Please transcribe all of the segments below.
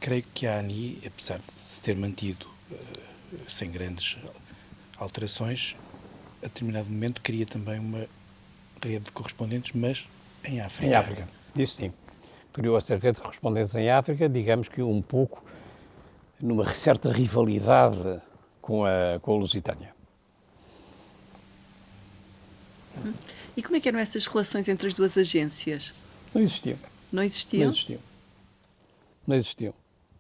creio que a ANI, apesar de se ter mantido sem grandes alterações, a determinado momento queria também uma rede de correspondentes, mas em África. Em África, isso sim. Criou essa rede de correspondentes em África, digamos que um pouco numa certa rivalidade com a Lusitânia. E como é que eram essas relações entre as duas agências? Não existiam. Não existiam? Não existiam. Não existiam.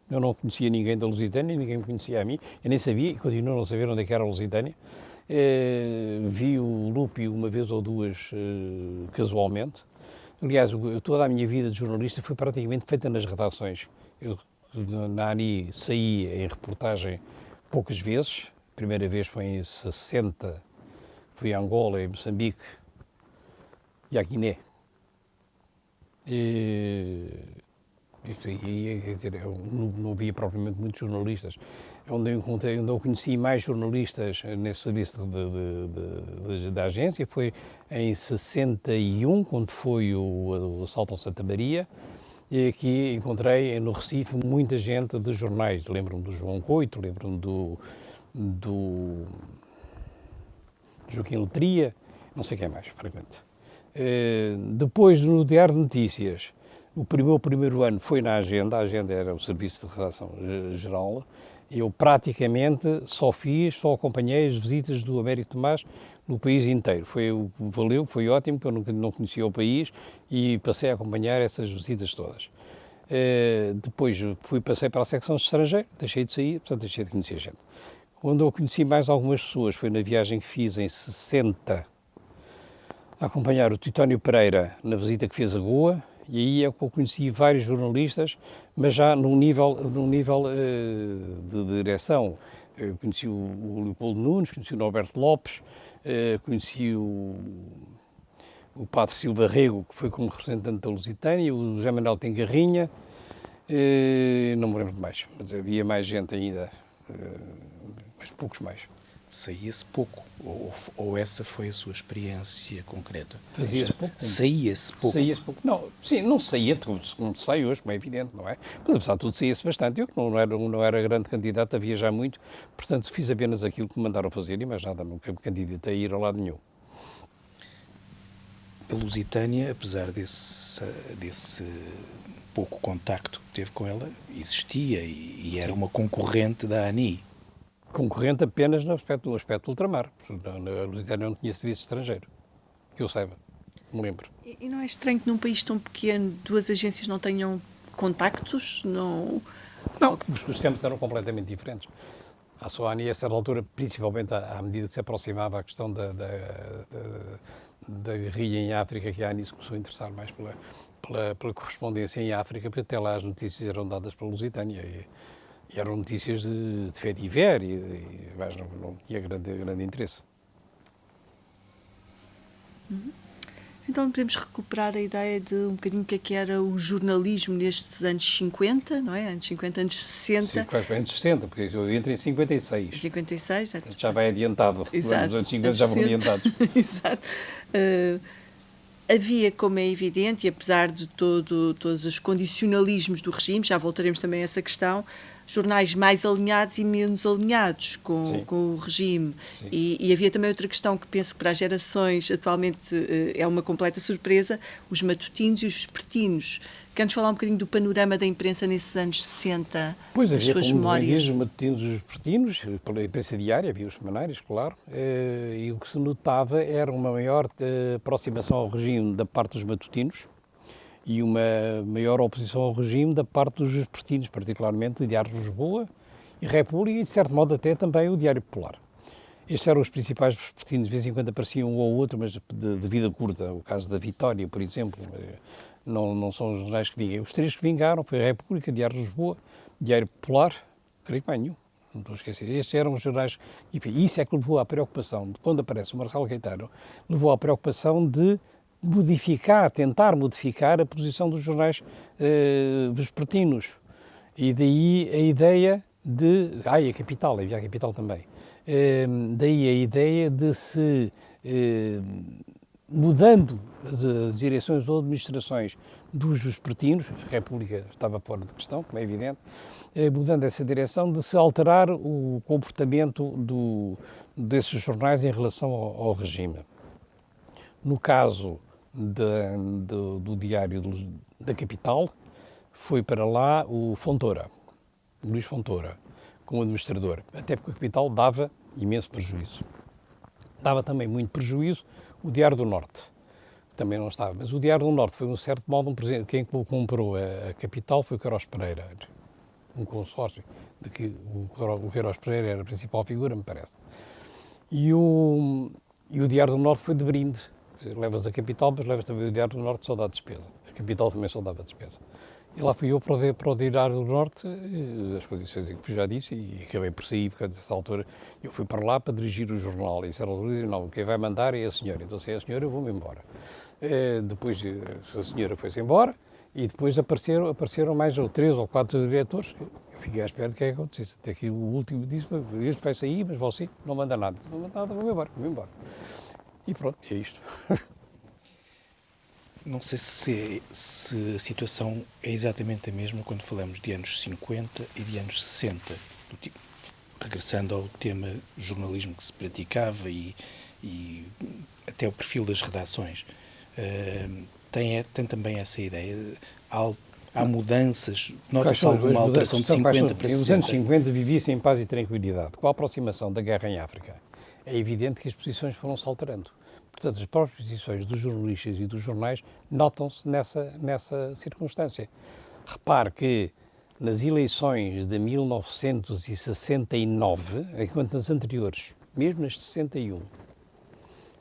Eu não conhecia ninguém da Lusitânia, ninguém me conhecia a mim. Eu nem sabia, e continuo a não saber onde é que era a Lusitânia. Vi o Lupi uma vez ou duas casualmente. Aliás, toda a minha vida de jornalista foi praticamente feita nas redações. Eu, na ANI, saí em reportagem poucas vezes. A primeira vez foi em 60, fui a Angola, em Moçambique e à Guiné. Quer dizer, eu não via propriamente muitos jornalistas. Onde eu conheci mais jornalistas nesse serviço da agência foi em 61, quando foi o assalto ao Santa Maria, e aqui encontrei no Recife muita gente de jornais. Lembro-me do João Coito, lembro-me do Joaquim Letria, não sei quem mais, francamente. Depois, no Diário de Notícias, o primeiro ano foi na Agenda, a Agenda era o serviço de redação geral. Eu praticamente só acompanhei as visitas do Américo Tomás no país inteiro. Valeu, foi ótimo, porque eu nunca não conhecia o país e passei a acompanhar essas visitas todas. Depois passei para a secção de estrangeiro, deixei de sair, portanto deixei de conhecer gente. Quando eu conheci mais algumas pessoas foi na viagem que fiz em 60, a acompanhar o Titónio Pereira na visita que fez a Goa, e aí é que eu conheci vários jornalistas, mas já num nível de direção. Eu conheci o Leopoldo Nunes, conheci o Norberto Lopes, conheci o Padre Silva Rego, que foi como representante da Lusitânia, o José Manuel Tengarrinha, não me lembro de mais, mas havia mais gente ainda, mas poucos mais. Saía-se pouco, ou essa foi a sua experiência concreta? Fazia-se pouco? Saía-se pouco. Saía-se pouco. Não, sim, não saía, como se sai hoje, como é evidente, não é? Mas apesar de tudo saía-se bastante. Eu que não era grande candidato a viajar muito, portanto fiz apenas aquilo que me mandaram fazer e mais nada, nunca me candidatei a ir a lado nenhum. A Lusitânia, apesar desse pouco contacto que teve com ela, existia e era uma concorrente da ANI. Concorrente apenas no aspecto do ultramar. A Lusitânia não tinha serviço estrangeiro, que eu saiba, me lembro. E não é estranho que num país tão pequeno duas agências não tenham contactos? Não, porque os campos eram completamente diferentes. A ANI, a certa altura, principalmente à medida que se aproximava a questão da guerrilha em África, que a ANI se começou a interessar mais pela correspondência em África, porque até lá as notícias eram dadas pela Lusitânia. E eram notícias de fé diver, mas não tinha grande interesse. Então podemos recuperar a ideia de um bocadinho o que era o jornalismo nestes anos 50, não é? Anos 50, anos 60. Sim, quase anos 60, porque eu entro em 56. 56, já vai adiantado. Exato. Os anos 50 já vão adiantados. Exato. Havia, como é evidente, e apesar de todos os condicionalismos do regime, já voltaremos também a essa questão, jornais mais alinhados e menos alinhados com o regime. E havia também outra questão que penso que para as gerações atualmente é uma completa surpresa, os matutinos e os vespertinos. Quer-nos falar um bocadinho do panorama da imprensa nesses anos 60, pois as suas memórias? Havia os matutinos e os vespertinos, pela imprensa diária, havia os semanários, claro, e o que se notava era uma maior aproximação ao regime da parte dos matutinos, e uma maior oposição ao regime da parte dos vespertinos, particularmente o Diário de Lisboa e República, e de certo modo até também o Diário Popular. Estes eram os principais vespertinos, de vez em quando apareciam um ou outro, mas de vida curta. O caso da Vitória, por exemplo, não são os jornais que vingam. Os três que vingaram foi a República, Diário de Lisboa, Diário Popular, creio que mais nenhum, não estou a esquecer. Estes eram os jornais, enfim, isso é que levou à preocupação, quando aparece o Marcelo Caetano, levou à preocupação de tentar modificar a posição dos jornais vespertinos. E daí a ideia de... e a Capital, havia a Capital também. Daí a ideia de se, mudando as direções ou administrações dos vespertinos, a República estava fora de questão, como é evidente, mudando essa direção de se alterar o comportamento desses jornais em relação ao regime. No caso do Diário da Capital, foi para lá o Fontoura, Luís Fontoura, como administrador, até porque a Capital dava imenso prejuízo. Dava também muito prejuízo o Diário do Norte, que também não estava. Mas o Diário do Norte foi, de um certo modo, quem comprou a Capital foi o Queiroz Pereira, um consórcio, de que o Queiroz Pereira era a principal figura, me parece. E o Diário do Norte foi de brinde. Levas a Capital, mas levas também o Diário do Norte, só dá despesa. A Capital também só dava despesa. E lá fui eu para o Diário do Norte, as condições em que já disse, e acabei por sair, porque nessa altura eu fui para lá para dirigir o jornal. E essa altura, não, quem vai mandar é a senhora. Então, se é a senhora, eu vou-me embora. Depois a senhora foi-se embora e depois apareceram mais 3 ou 4 diretores. Eu fiquei à espera de que acontecesse. Até que o último disse: este vai sair, mas você não manda nada. Não manda nada, vou-me embora. E pronto, é isto. Não sei se a situação é exatamente a mesma quando falamos de anos 50 e de anos 60, regressando ao tema jornalismo que se praticava e até o perfil das redações. Tem também essa ideia? Há mudanças? Nota-se alguma alteração de 50 para 60? Nos anos 50 vivia-se em paz e tranquilidade. Com a aproximação da guerra em África, é evidente que as posições foram-se alterando. Portanto, as próprias posições dos jornalistas e dos jornais notam-se nessa circunstância. Repare que nas eleições de 1969, enquanto nas anteriores, mesmo nas de 61,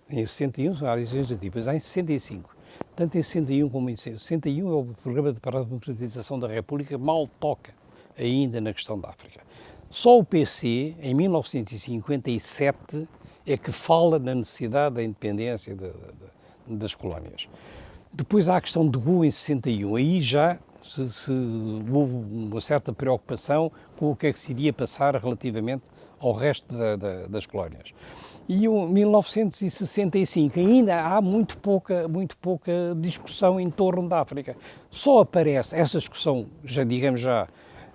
em 61 há eleições legislativas, há em 65. Tanto em 61 como em 61 é o programa para a democratização da República mal toca ainda na questão da África. Só o PC, em 1957, é que fala na necessidade da independência das colónias. Depois há a questão de Goa em 61, aí já houve uma certa preocupação com o que é que se iria passar relativamente ao resto das colónias. E em 1965 ainda há muito pouca discussão em torno da África. Só aparece essa discussão, já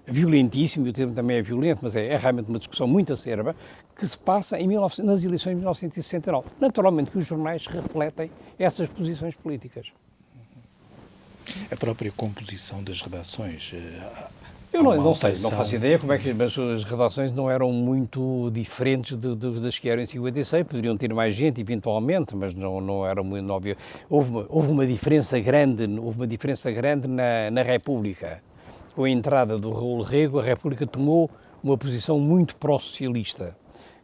violentíssima, e o termo também é violento, mas é realmente uma discussão muito acerba, que se passa nas eleições de 1969. Naturalmente que os jornais refletem essas posições políticas. A própria composição das redações... Eu não sei, não faço ideia como é que as redações não eram muito diferentes das que eram em 56, poderiam ter mais gente eventualmente, mas não era muito óbvio. Houve uma diferença grande na República. Com a entrada do Raul Rego, a República tomou uma posição muito pró-socialista,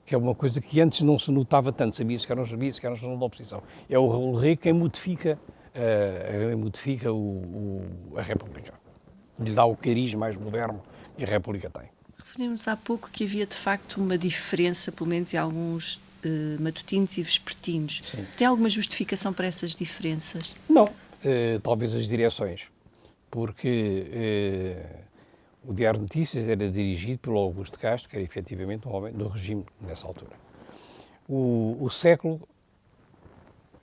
que é uma coisa que antes não se notava tanto, sabia-se que era um jornal da oposição. É o Raul Rego quem modifica a República. Lhe dá o cariz mais moderno que a República tem. Referimos há pouco que havia de facto uma diferença, pelo menos em alguns matutinos e vespertinos. Sim. Tem alguma justificação para essas diferenças? Não, talvez as direções, porque o Diário de Notícias era dirigido pelo Augusto Castro, que era efetivamente um homem do regime nessa altura. O Século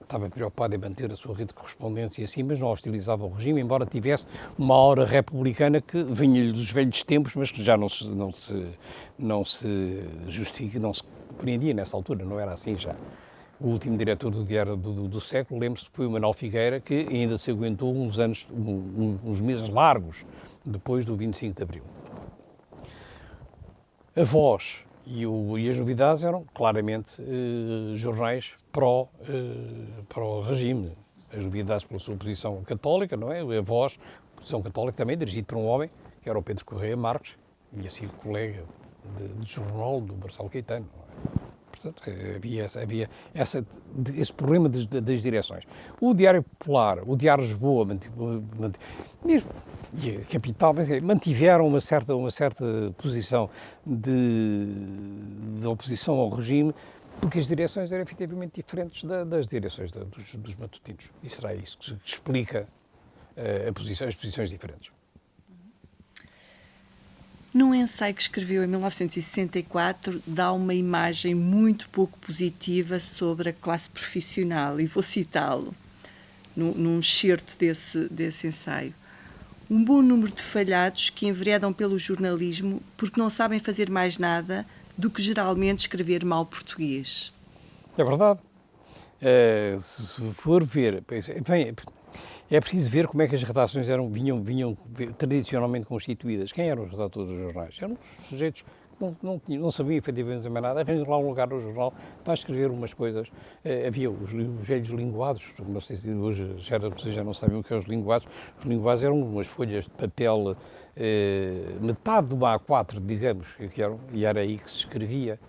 estava preocupado em manter a sua rede de correspondência assim, mas não hostilizava o regime, embora tivesse uma aura republicana que vinha-lhe dos velhos tempos, mas que já não se justifica, não se compreendia nessa altura, não era assim já. O último diretor do Diário do Século, lembro-se, foi o Manuel Figueira, que ainda se aguentou uns meses largos depois do 25 de Abril. A Voz e as novidades eram claramente jornais pró-regime. As novidades pela sua posição católica, não é? A Voz, posição católica também, dirigido por um homem, que era o Pedro Correia Marques, e assim colega de jornal do Marcelo Caetano. Não é? Portanto, havia esse problema das direções. O Diário Popular, o Diário Lisboa, mesmo, e a Capital, mantiveram uma certa posição de oposição ao regime, porque as direções eram efetivamente diferentes das direções dos matutinos. E será isso que explica as posições diferentes. Num ensaio que escreveu em 1964, dá uma imagem muito pouco positiva sobre a classe profissional, e vou citá-lo. num excerto desse ensaio. Um bom número de falhados que enveredam pelo jornalismo porque não sabem fazer mais nada do que geralmente escrever mal português. É verdade. Se for ver, bem, é preciso ver como é que as redações vinham tradicionalmente constituídas. Quem eram os redatores dos jornais? Eram sujeitos que não sabiam efetivamente também nada, arranjam lá um lugar no jornal para escrever umas coisas. Havia os velhos linguados, não sei se hoje vocês já não sabem o que é os linguados. Os linguados eram umas folhas de papel, metade do A4, digamos, e era aí que se escrevia.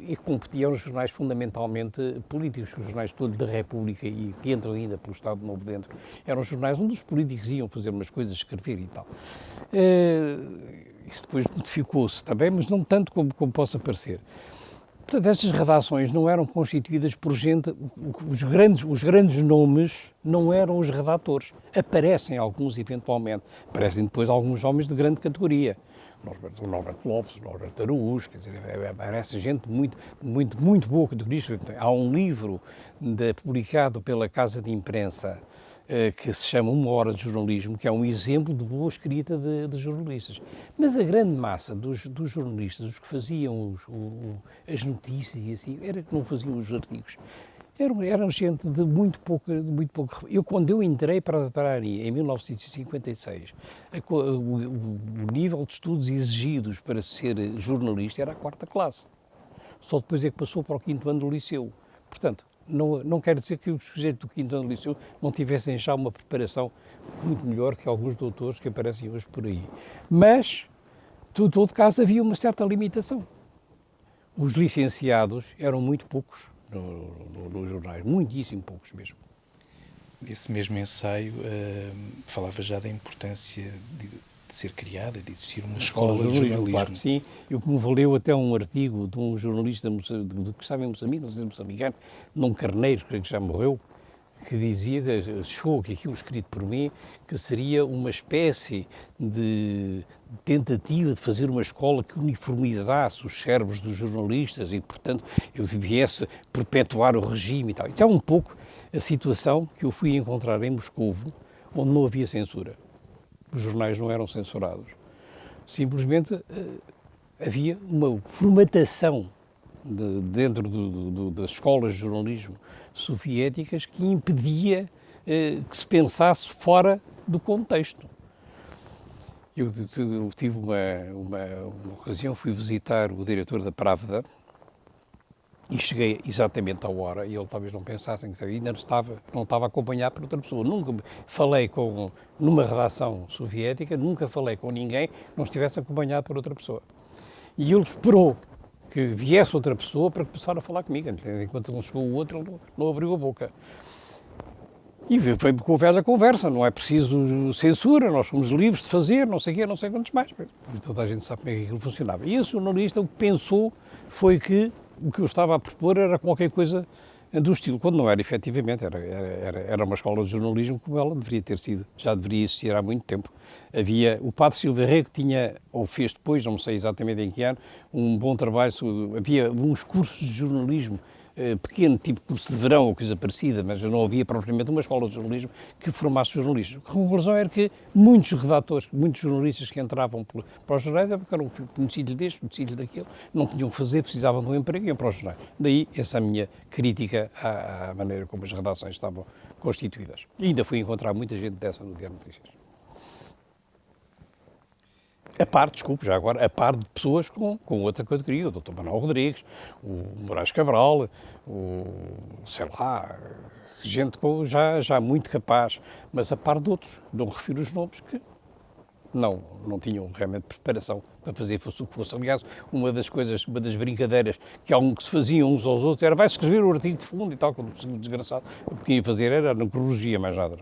E competiam os jornais fundamentalmente políticos, os jornais todos da República e que entram ainda pelo Estado Novo dentro. Eram jornais onde os políticos iam fazer umas coisas, escrever e tal. Isso depois modificou-se também, mas não tanto como possa parecer. Portanto, estas redações não eram constituídas por gente... Os grandes nomes não eram os redatores. Aparecem alguns, eventualmente. Aparecem depois alguns homens de grande categoria. O Norberto Lopes, o Norberto Araújo, quer dizer, aparece gente muito boa categoria. Há um livro publicado pela Casa de Imprensa que se chama Uma Hora de Jornalismo, que é um exemplo de boa escrita de jornalistas. Mas a grande massa dos jornalistas, os que faziam as notícias e assim, era que não faziam os artigos. Eram gente de muito pouco. Quando eu entrei para a ANI, em 1956, o nível de estudos exigidos para ser jornalista era a 4ª classe. Só depois é que passou para o 5º ano do liceu. Portanto, não quer dizer que os sujeitos do 5º ano do liceu não tivessem já uma preparação muito melhor que alguns doutores que aparecem hoje por aí. Mas, em todo caso, havia uma certa limitação. Os licenciados eram muito poucos nos jornais, muitíssimo poucos mesmo. Nesse mesmo ensaio, falava já da importância de ser criada, de existir uma escola de jornalismo. Claro que sim. Eu que me valeu até um artigo de um jornalista que estava em Moçambique, não sei se moçambicano, num carneiro, creio que já morreu, que dizia, achou que aquilo escrito por mim, que seria uma espécie de tentativa de fazer uma escola que uniformizasse os cérebros dos jornalistas e, portanto, eu viesse perpetuar o regime e tal. Isso é um pouco a situação que eu fui encontrar em Moscovo, onde não havia censura. Os jornais não eram censurados. Simplesmente havia uma formatação dentro das escolas de jornalismo soviéticas que impedia que se pensasse fora do contexto. Eu tive uma ocasião, fui visitar o diretor da Pravda e cheguei exatamente à hora e ele talvez não pensasse que ainda não estava acompanhado por outra pessoa. Nunca falei numa redação soviética, nunca falei com ninguém que não estivesse acompanhado por outra pessoa. E ele esperou que viesse outra pessoa para começar a falar comigo. Enquanto não chegou o outro, ele não abriu a boca. E foi com a conversa, não é preciso censura, nós somos livres de fazer, não sei o quê, não sei quantos mais. E toda a gente sabe como é que aquilo funcionava. E esse jornalista o que pensou foi que o que eu estava a propor era qualquer coisa do estilo, quando não era efetivamente, era uma escola de jornalismo como ela deveria ter sido, já deveria existir há muito tempo. O Padre Silva Rego tinha, ou fez depois, não sei exatamente em que ano, um bom trabalho, havia uns cursos de jornalismo, pequeno, tipo curso de verão ou coisa parecida, mas não havia propriamente uma escola de jornalismo que formasse jornalistas. A conclusão era que muitos redatores, muitos jornalistas que entravam para os jornais eram conhecidos deste, conhecidos daquilo, não tinham que fazer, precisavam de um emprego e iam para os jornais. Daí essa minha crítica à maneira como as redações estavam constituídas. E ainda fui encontrar muita gente dessa no Diário de Notícias. A par de pessoas com outra categoria, o Dr. Manuel Rodrigues, o Moraes Cabral, gente já muito capaz, mas a par de outros, não refiro os nomes, que não tinham realmente preparação para fazer fosse o que fosse. Aliás, uma das brincadeiras que se faziam uns aos outros era vai-se escrever o artigo de fundo e tal, quando o desgraçado o que ia fazer era a necrologia, mais nada.